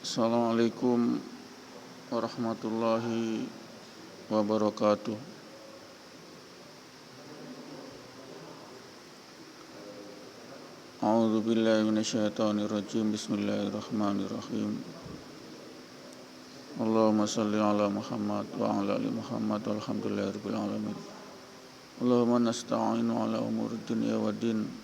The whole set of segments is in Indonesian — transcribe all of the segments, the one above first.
Assalamualaikum warahmatullahi wabarakatuh. A'udzu billahi minasyaitonir rajim. Bismillahirrahmanirrahim. Allahumma shalli ala Muhammad wa ala ali Muhammad walhamdulillahirabbil alamin. Allahumma nasta'inu ala umuri dunya waddin.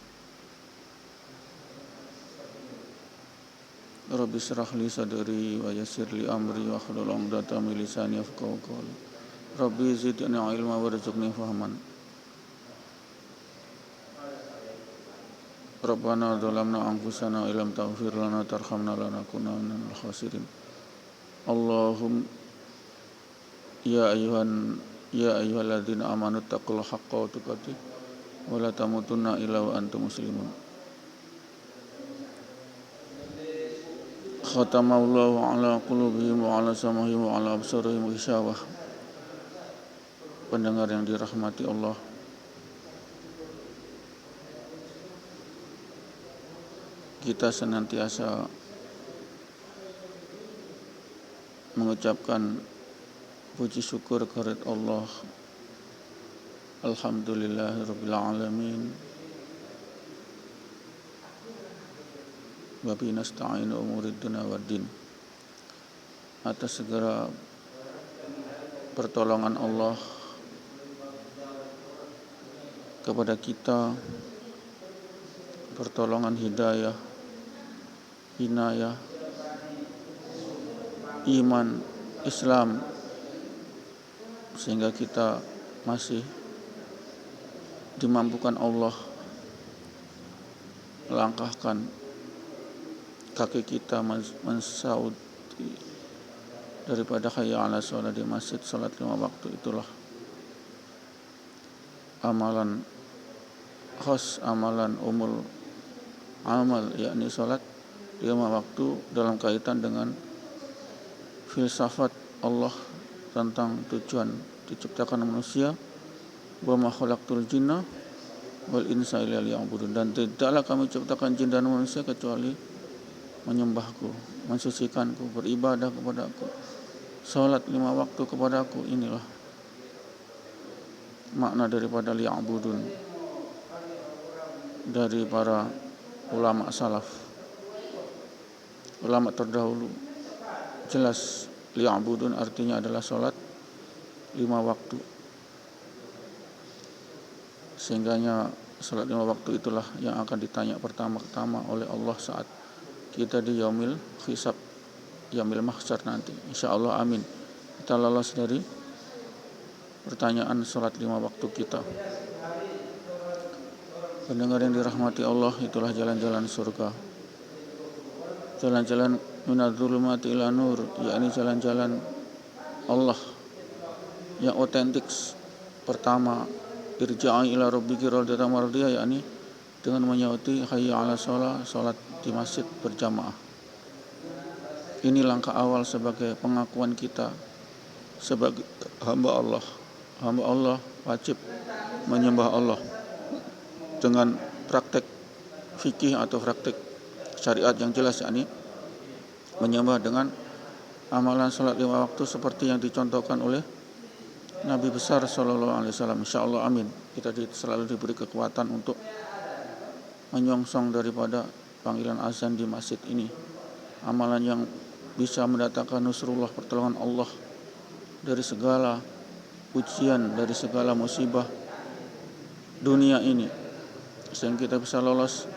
Rabbi shrah li sadri wa yassir li amri wa hlul 'uqdatam min lisani yafqahu qawli. Rabbi zidni ilma warzuqni fahman. Rabbana zalamna anfusana wa illam taghfir lana tarhamna lanakunanna minal khasirin. Allahumma ya ayyuhalladzina amanu taqullaha haqqa tuqatih wa la tamutunna illa wa antum muslimun. Khatamallahu ala qulubihim wa ala sam'ihim wa ala absarihim ghishawah. Pendengar yang dirahmati Allah, kita senantiasa mengucapkan puji syukur kehadirat Allah. Alhamdulillahirabbil alamin. Wa bihi nasta'inu umurid dunya waddin. Atas segala pertolongan Allah kepada kita, pertolongan hidayah, inayah, iman, Islam, sehingga kita masih dimampukan Allah langkahkan kaki kita mensaut daripada hayya 'ala shalah di masjid salat 5 waktu. Itulah amalan khas, amalan umul amal, yakni salat 5 waktu dalam kaitan dengan filsafat Allah tentang tujuan diciptakan manusia. Wa ma khalaqtul jinna wal insa illa liya'budun. Dan tidaklah kami ciptakan jin dan manusia kecuali menyembahku, mensucikanku, beribadah kepadaku, salat 5 waktu kepadaku. Inilah makna daripada liya'budun dari para ulama salaf, ulama terdahulu. Jelas liya'budun artinya adalah salat 5 waktu. Sehingganya salat 5 waktu itulah yang akan ditanya pertama-tama oleh Allah saat kita di yaumil hisab, yaumil mahsyar nanti, insyaallah, amin. Kita lolos dari pertanyaan salat 5 waktu kita. Pendengar yang dirahmati Allah, itulah jalan-jalan surga, jalan-jalan minadz-dzulumati ila nur, yakni jalan-jalan Allah yang otentik. Pertama, irja'i ila rabbiki radhiyatan mardiyah, yakni dengan menyauti hayya 'ala shalah, salat di masjid berjamaah. Ini langkah awal sebagai pengakuan kita sebagai hamba Allah. Hamba Allah wajib menyembah Allah dengan praktek fikih atau praktek syariat yang jelas, yakni menyembah dengan amalan salat 5 waktu seperti yang dicontohkan oleh Nabi besar sallallahu alaihi wasallam. Insyaallah, amin. Kita selalu diberi kekuatan untuk menyongsong daripada panggilan azan di masjid ini, amalan yang bisa mendatangkan nusrullah, pertolongan Allah dari segala ujian, dari segala musibah dunia ini, sehingga kita bisa lolos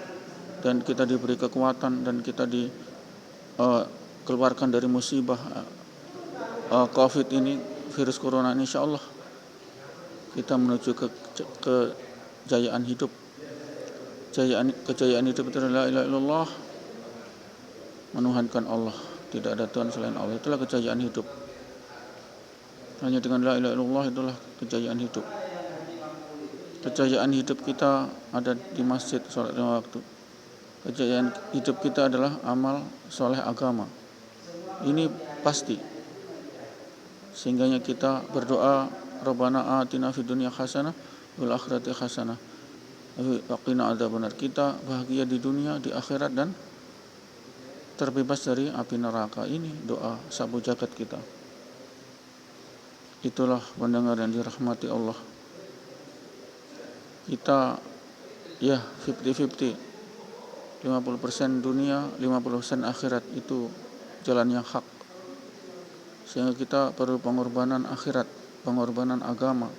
dan kita diberi kekuatan dan kita dikeluarkan dari musibah COVID ini, virus corona ini. Insyaallah kita menuju ke kejayaan hidup. Kejayaan hidup itu adalah la ilaha illallah, menuhankan Allah, tidak ada Tuhan selain Allah. Itulah kejayaan hidup. Hanya dengan la ilaha illallah itulah kejayaan hidup. Kejayaan hidup kita ada di masjid salat 5 waktu. Kejayaan hidup kita adalah amal soleh agama. Ini pasti. Sehingganya kita berdoa, Rabbana atina fid dunya hasanah wal akhirati hasanah wa qina adzabannar. Kita bahagia di dunia, di akhirat, dan terbebas dari api neraka. Ini doa sapu jagat kita. Itulah pendengar yang dirahmati Allah. Kita ya 50-50, 50% dunia, 50% akhirat. Itu jalan yang hak. Sehingga kita perlu pengorbanan akhirat, pengorbanan agama.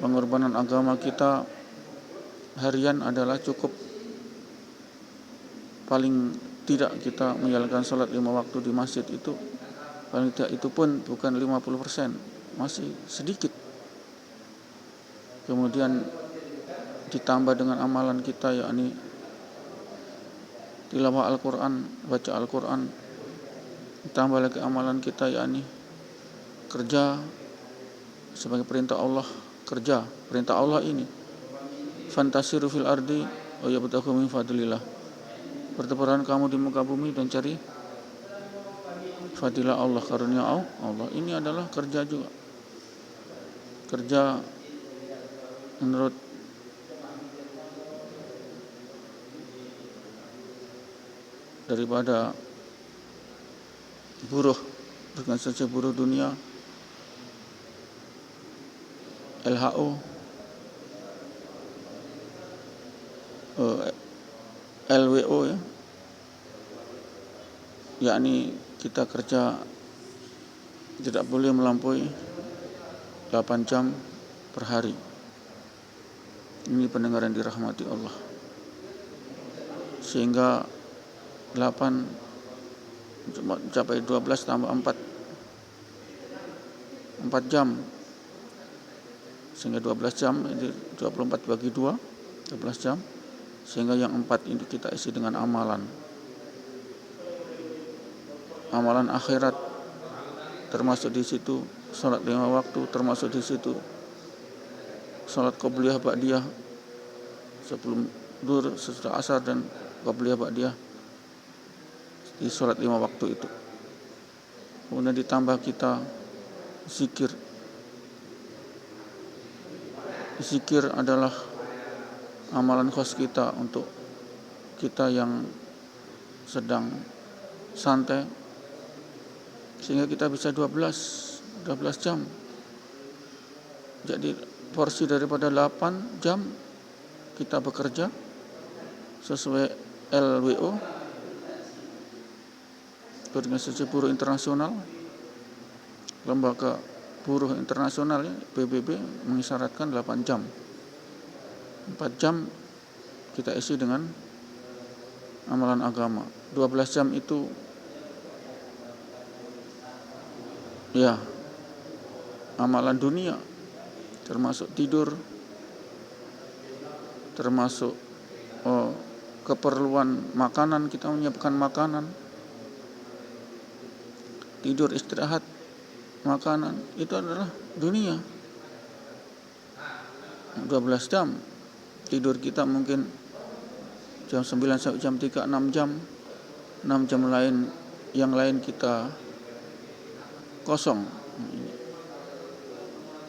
Pengorbanan agama kita harian adalah cukup, paling tidak kita menjalankan sholat 5 waktu di masjid itu, paling tidak itu pun bukan 50%, masih sedikit. Kemudian ditambah dengan amalan kita, yakni tilawah Al-Quran, baca Al-Quran. Ditambah lagi amalan kita, yakni kerja sebagai perintah Allah. Kerja, perintah Allah ini, fantasiru fil ardi wa yabtaghu min fadlillah. Bertebaran kamu di muka bumi dan cari fadilah Allah, karunia Allah. Ini adalah kerja juga. Kerja menurut daripada buruh, bukan saja buruh dunia, LHO, LWO ya, yakni kita kerja tidak boleh melampaui 8 jam per hari. Ini pendengar yang dirahmati Allah. Sehingga 8 mencapai 12 tambah 4 jam, sehingga 12 jam, jadi 24 bagi 2, 12 jam. Sehingga yang 4 ini kita isi dengan amalan akhirat, termasuk di situ salat 5 waktu, termasuk di situ salat qobliyah ba'diyah sebelum zuhur, sesudah asar, dan qobliyah ba'diyah di salat 5 waktu itu. Kemudian ditambah kita zikir. Zikir adalah amalan khas kita untuk kita yang sedang santai, sehingga kita bisa 12 jam. Jadi porsi daripada 8 jam kita bekerja sesuai LWO, Organisasi Buruh Internasional, Lembaga Buruh Internasional ya, PBB mengisyaratkan 8 jam. 4 jam kita isi dengan amalan agama. 12 jam itu ya amalan dunia, termasuk tidur, termasuk keperluan makanan, kita menyiapkan makanan, tidur, istirahat, makanan, itu adalah dunia. 12 jam tidur kita mungkin jam 9 sampai jam 3, 6 jam. 6 jam lain, yang lain kita kosong.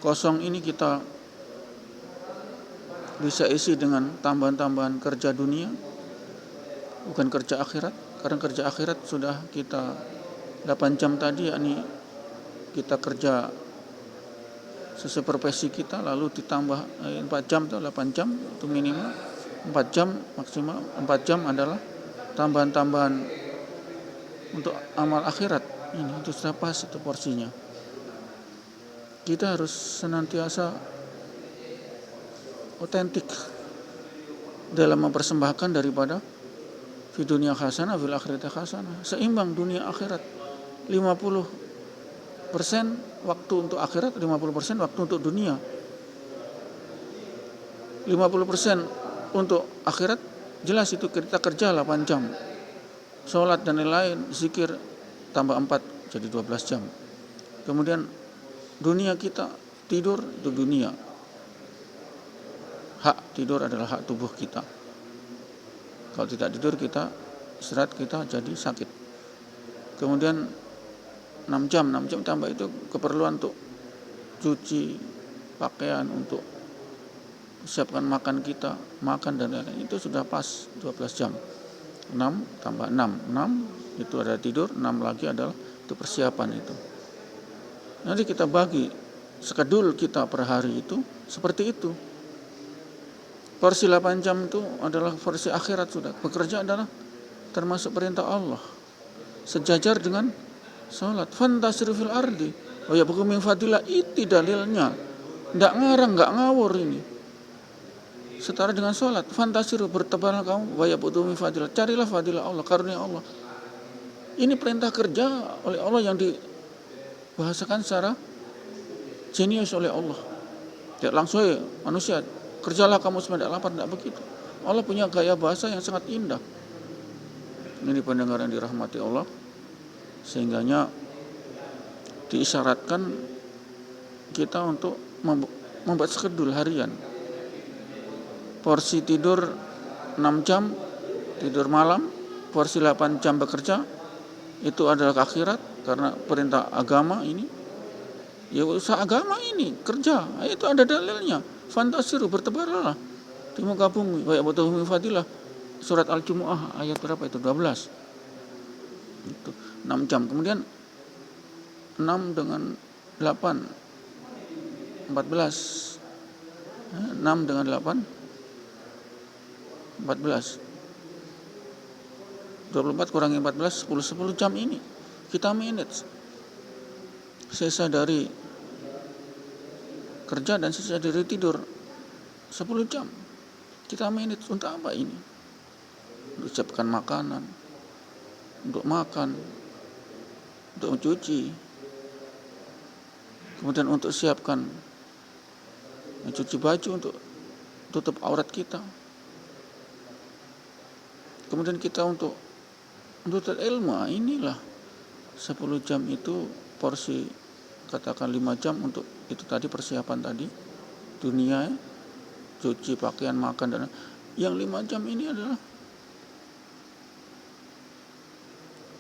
Kosong ini kita bisa isi dengan tambahan-tambahan kerja dunia, bukan kerja akhirat. Karena kerja akhirat sudah kita 8 jam tadi, yakni kita kerja sesuai profesi kita, lalu ditambah 4 jam atau 8 jam itu minimal, 4 jam maksimal. 4 jam adalah tambahan-tambahan untuk amal akhirat. Ini itu sudah pas, itu porsinya. Kita harus senantiasa otentik dalam mempersembahkan daripada fi dunya hasanah fil akhirati hasanah, seimbang dunia akhirat. 50% waktu untuk akhirat, 50% waktu untuk dunia. 50% untuk akhirat, jelas itu kita kerja 8 jam. Sholat dan lain-lain, zikir tambah 4 jadi 12 jam. Kemudian dunia kita tidur, itu dunia. Hak tidur adalah hak tubuh kita. Kalau tidak tidur kita istirahat, kita jadi sakit. Kemudian 6 jam tambah itu keperluan untuk cuci pakaian, untuk siapkan makan kita, makan dan lain-lain. Itu sudah pas 12 jam. 6 tambah 6. 6 itu ada tidur, 6 lagi adalah itu persiapan itu. Nanti kita bagi skedul kita per hari itu seperti itu. Porsi 8 jam itu adalah porsi akhirat sudah. Bekerja adalah termasuk perintah Allah. Sejajar dengan salat. Fantasiru fil ardi wa yabghu min fadillah, itu dalilnya. Enggak ngarang, enggak ngawur ini. Setara dengan salat. Fantasiru, bertebaran kamu, wa yabghu min fadillah. Carilah fadilah Allah, karunia Allah. Ini perintah kerja oleh Allah yang dibahasakan secara jenius oleh Allah. Tidak langsung manusia, kerjalah kamu supaya tidak lapar, tidak begitu. Allah punya gaya bahasa yang sangat indah. Ini pendengar yang dirahmati Allah, sehingganya diisyaratkan kita untuk membuat skedul harian. Porsi tidur 6 jam, tidur malam, porsi 8 jam bekerja, itu adalah akhirat karena perintah agama ini. Ya usaha agama ini, kerja, itu ada dalilnya. Fantasiru, bertebarlah di muka bumi, wa yabghu min fadillah. Surat Al-Jumu'ah ayat berapa itu? 12. Itu 6 jam. Kemudian 6 dengan 8 14. 6 dengan 8 14. 24 kurangi 14 10 jam ini kita manage. Sisa dari kerja dan sisa dari tidur 10 jam. Kita manage untuk apa ini? Untuk siapkan makanan, untuk makan, untuk mencuci, kemudian untuk siapkan mencuci baju untuk tutup aurat kita, kemudian kita untuk menuntut ilmu. Inilah 10 jam itu porsi, katakan 5 jam untuk itu tadi persiapan tadi dunia, cuci pakaian, makan, dan yang 5 jam ini adalah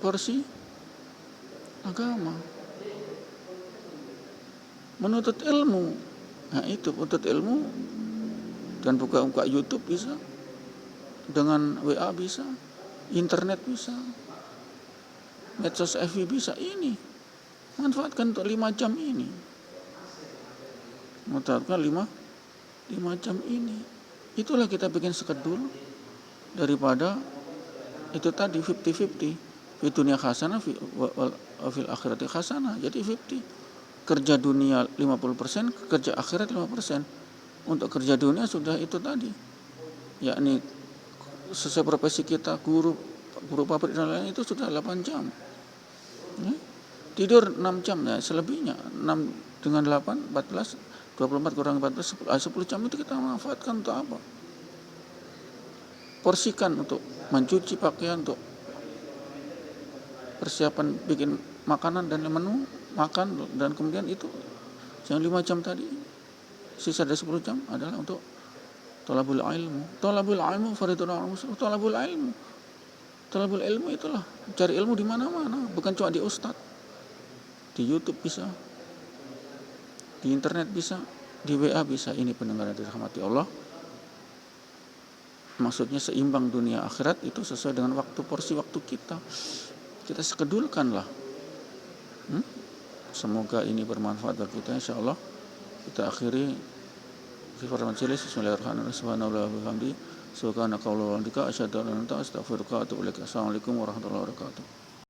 porsi agama, menuntut ilmu. Nah itu menuntut ilmu dan buka YouTube bisa, dengan WA bisa, internet bisa, medsos FB bisa. Ini manfaatkan untuk 5 jam ini, manfaatkan 5 jam ini. Itulah kita bikin skedul daripada itu tadi 50-50. Fi dunia hasanah, fil akhirati hasanah. Jadi 50. Kerja dunia 50%, kerja akhirat 5%. Untuk kerja dunia sudah itu tadi, yakni sesuai profesi kita, guru pabrik dan lain-lain, itu sudah 8 jam. Ya. Tidur 6 jam, ya selebihnya 6 dengan 8, 14, 24 kurang 14, 10 jam itu kita manfaatkan untuk apa? Porsikan untuk mencuci pakaian, untuk persiapan bikin makanan dan menu makan, dan kemudian itu yang 5 jam tadi, sisa dari 10 jam adalah untuk thalabul ilmu. Thalabul ilmu fardhun 'alal muslim. Thalabul ilmu itulah cari ilmu di mana-mana, bukan cuma di ustaz. Di YouTube bisa, di internet bisa, di WA bisa. Ini pendengar yang dirahmati Allah. Maksudnya seimbang dunia akhirat itu sesuai dengan waktu, porsi waktu kita. Kita skedulkanlah. Semoga ini bermanfaat bagi kita, insyaallah. Kita akhiri sifat majelis. Bismillahirrahmanirrahim. Subhanallah wa bihamdi, subhanaka wa bihamdika, asyhadu an la ilaha illa anta, astaghfiruka wa atubu ilaik. Assalamualaikum warahmatullahi wabarakatuh.